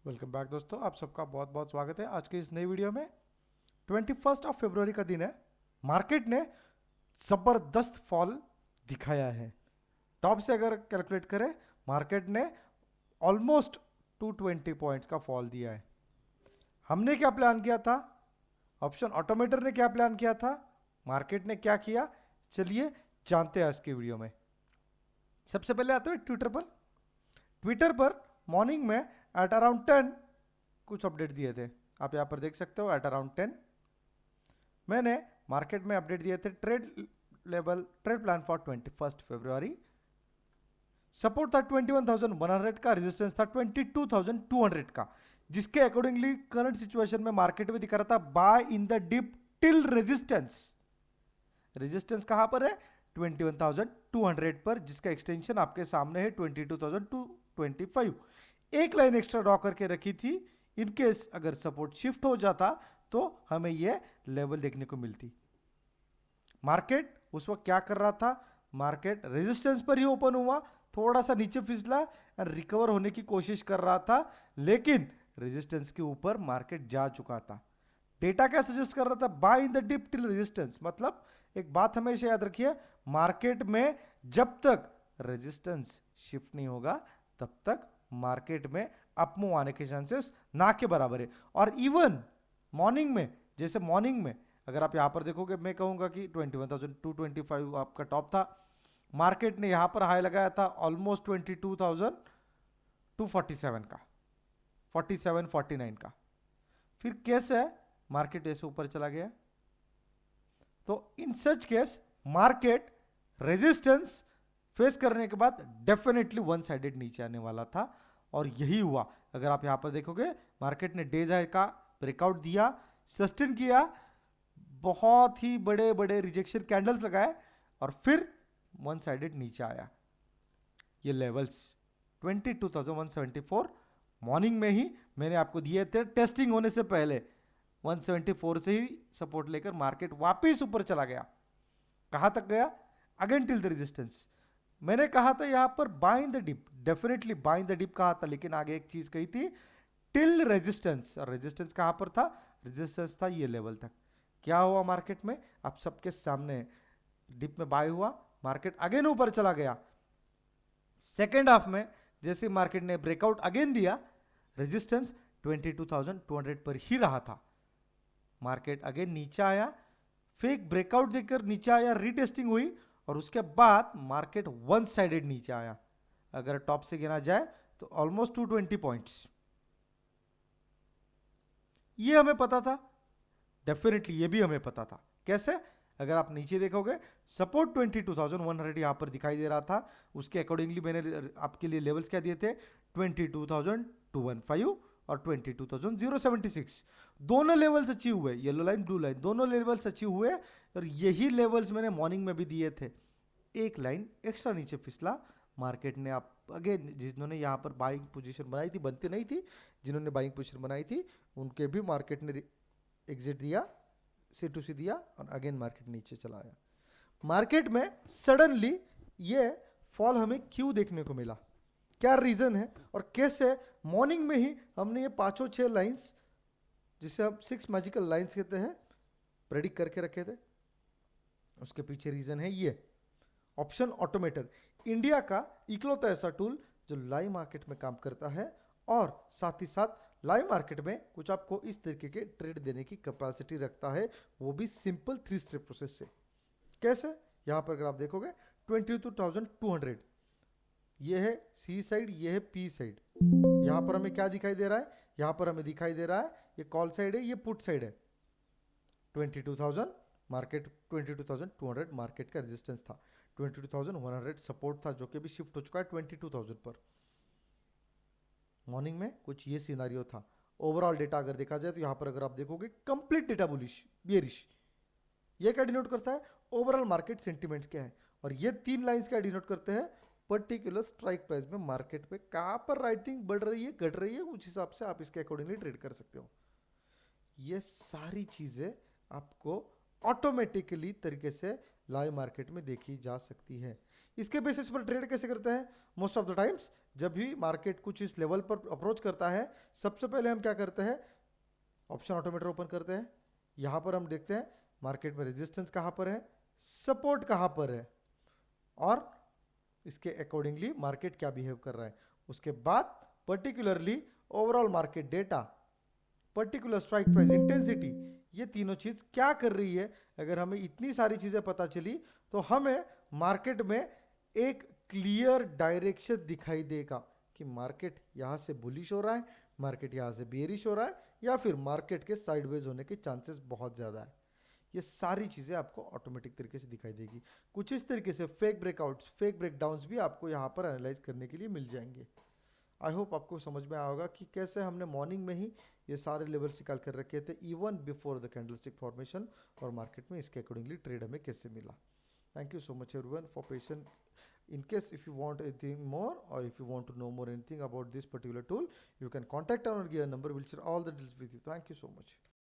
Welcome back दोस्तों, आप सबका बहुत बहुत स्वागत है आज की इस नई वीडियो में। 21 फरवरी का दिन है। मार्केट ने ज़बरदस्त फॉल दिखाया है। टॉप से अगर कैलकुलेट करें, मार्केट ने ऑलमोस्ट 220 पॉइंट्स का फॉल दिया है। हमने क्या प्लान किया था? ऑप्शन ऑटोमेटर ने क्या प्लान किया था? मार्केट ने क्या किया? चलिए जानते हैं आज की वीडियो में। सबसे पहले आते हैं ट्विटर पर। ट्विटर पर मॉर्निंग में एट अराउंड 10 कुछ अपडेट दिए थे। आप यहाँ पर देख सकते हो एट अराउंड 10 मैंने मार्केट में अपडेट दिए थे। ट्रेड प्लान फॉर 21 फरवरी। सपोर्ट था 21,100 का, रेजिस्टेंस था 22,200 का, जिसके अकॉर्डिंगली करंट सिचुएशन में मार्केट में दिखा रहा था buy in the dip till resistance. Resistance कहां पर है? 21,200 पर, जिसका एक्सटेंशन आपके सामने है 22,225। एक लाइन एक्स्ट्रा ड्रॉ करके रखी थी, इनकेस अगर सपोर्ट शिफ्ट हो जाता तो हमें यह लेवल देखने को मिलती। मार्केट उस वक्त क्या कर रहा था? मार्केट रेजिस्टेंस पर ही ओपन हुआ, थोड़ा सा नीचे फिसला और रिकवर होने की कोशिश कर रहा था, लेकिन रेजिस्टेंस के ऊपर मार्केट जा चुका था। डेटा क्या सजेस्ट कर रहा था? Buy in the dip till resistance. मतलब एक बात हमेशा याद रखिए, मार्केट में जब तक रेजिस्टेंस शिफ्ट नहीं होगा तब तक मार्केट में अपमूव आने के चांसेस ना के बराबर है। और इवन मॉर्निंग में, जैसे मॉर्निंग में अगर आप यहां पर देखोगे, मैं कहूंगा कि 21,225 आपका टॉप था। मार्केट ने यहां पर हाई लगाया था ऑलमोस्ट 22,247 का, 47-49 का। फिर कैसे मार्केट ऐसे ऊपर चला गया? तो in such case market resistance face करने के बाद डेफिनेटली वन साइडेड नीचे आने वाला था, और यही हुआ। अगर आप यहां पर देखोगे, मार्केट ने डेज हाई का ब्रेकआउट दिया, सस्टेन किया, बहुत ही बड़े बड़े रिजेक्शन कैंडल्स लगाए, और फिर वन साइडेड नीचे आया। ये लेवल्स 22,174 मॉर्निंग में ही मैंने आपको दिए थे, टेस्टिंग होने से पहले 174 से ही सपोर्ट लेकर मार्केट वापस ऊपर चला गया। कहां तक गया? Again till the resistance. मैंने कहा था यहां पर buy in the dip, definitely buy in the dip कहा था, लेकिन आगे एक चीज कही थी, टिल रेजिस्टेंस। और रेजिस्टेंस कहां पर था? रेजिस्टेंस था ये लेवल तक। क्या हुआ मार्केट में? आप सबके सामने डिप में बाय हुआ, मार्केट अगेन ऊपर चला गया। सेकेंड हाफ में जैसे मार्केट ने ब्रेकआउट अगेन दिया, रेजिस्टेंस 22,200 पर ही रहा था। मार्केट अगेन नीचे आया, फेक ब्रेकआउट देकर नीचे आया, रीटेस्टिंग हुई, और उसके बाद मार्केट वन साइडेड नीचे आया। अगर टॉप से गिना जाए तो ऑलमोस्ट 220 पॉइंट्स। ये हमें पता था, डेफिनेटली ये भी हमें पता था। कैसे? अगर आप नीचे देखोगे, सपोर्ट 22,100 यहां पर दिखाई दे रहा था, उसके अकॉर्डिंगली मैंने आपके लिए लेवल्स क्या दिए थे? 22,215 और 22,076। दोनों लेवल्स अचीव हुए, येलो लाइन ब्लू लाइन दोनों लेवल्स अचीव हुए, और यही लेवल्स मैंने मॉर्निंग में भी दिए थे। एक लाइन एक्स्ट्रा नीचे फिसला, मार्केट ने आप अगेन, जिन्होंने यहां पर बाइंग पोजीशन बनाई थी, बनती नहीं थी, जिन्होंने बाइंग पोजीशन बनाई थी उनके भी मार्केट ने एग्जिट दिया, सी टू सी दिया, और अगेन मार्केट नीचे चला आया। मार्केट में सडनली ये फॉल हमें क्यों देखने को मिला? क्या रीजन है और कैसे? मॉर्निंग में ही हमने ये पांचों 6 लाइंस, जिसे हम 6 मैजिकल लाइंस कहते हैं, प्रेडिक्ट करके रखे थे। उसके पीछे रीजन है ये ऑप्शन ऑटोमेटर, इंडिया का इकलौता ऐसा टूल जो लाइव मार्केट में काम करता है, और साथ ही साथ लाइव मार्केट में कुछ आपको इस तरीके के ट्रेड देने की कैपेसिटी रखता है, वो भी सिंपल 3 स्टेप प्रोसेस से। कैसे? यहां पर अगर आप देखोगे 22,200, ये है सी साइड, ये है पी साइड। यहां पर हमें क्या दिखाई दे रहा है? यहां पर हमें दिखाई दे रहा है ये कॉल साइड है, ये पुट साइड है। 22,000 मार्केट, 22,200 मार्केट का रेजिस्टेंस था, 22,100 सपोर्ट था, जो कि भी शिफ्ट हो चुका है 22,000 पर। मॉर्निंग में कुछ ये सिनारियो था। ओवरऑल डेटा अगर देखा जाए तो यहां पर अगर आप देखोगे, कंप्लीट डेटा बुलिश बियरिश। ये क्या डिनोट करता है? ओवरऑल मार्केट सेंटिमेंट्स क्या है। और ये 3 लाइंस क्या डिनोट करते हैं? पर्टिकुलर स्ट्राइक प्राइस में मार्केट पे कहां पर राइटिंग बढ़ रही है, घट रही है, उस हिसाब से आप इसके अकॉर्डिंगली ट्रेड कर सकते हो। ये सारी चीजें आपको ऑटोमेटिकली तरीके से लाइव मार्केट में देखी जा सकती है। इसके बेसिस पर ट्रेड कैसे करते हैं? मोस्ट ऑफ द टाइम्स जब भी मार्केट कुछ इस लेवल पर अप्रोच करता है, सबसे पहले हम क्या करते हैं, ऑप्शन ऑटोमीटर ओपन करते हैं। यहाँ पर हम देखते हैं मार्केट में रेजिस्टेंस कहाँ पर है, सपोर्ट कहाँ पर है, और इसके अकॉर्डिंगली मार्केट क्या बिहेव कर रहा है। उसके बाद particularly overall market data, particular strike price, intensity, ये तीनों चीज क्या कर रही है। अगर हमें इतनी सारी चीजें पता चली तो हमें मार्केट में एक क्लियर डायरेक्शन दिखाई देगा कि मार्केट यहां से बुलिश हो रहा है, मार्केट यहां से बेरिश हो रहा है, या फिर मार्केट के साइडवेज होने के चांसेस बहुत ज्यादा है। ये सारी चीजें आपको ऑटोमेटिक तरीके से दिखाई देगी। कुछ इस तरीके से फेक ब्रेकआउट्स, फेक ब्रेकडाउन्स भी आपको यहाँ पर एनालाइज करने के लिए मिल जाएंगे। आई होप आपको समझ में आया होगा कि कैसे हमने मॉर्निंग में ही ये सारे लेवल्स निकाल कर रखे थे even before the candlestick formation, और मार्केट में इसके अकॉर्डिंगली ट्रेड हमें कैसे मिला। Thank you so much everyone for patient. In case if you want anything more, or if you want to know more anything about this particular tool, you can contact our gear number. We'll share all the details with you. Thank you so much.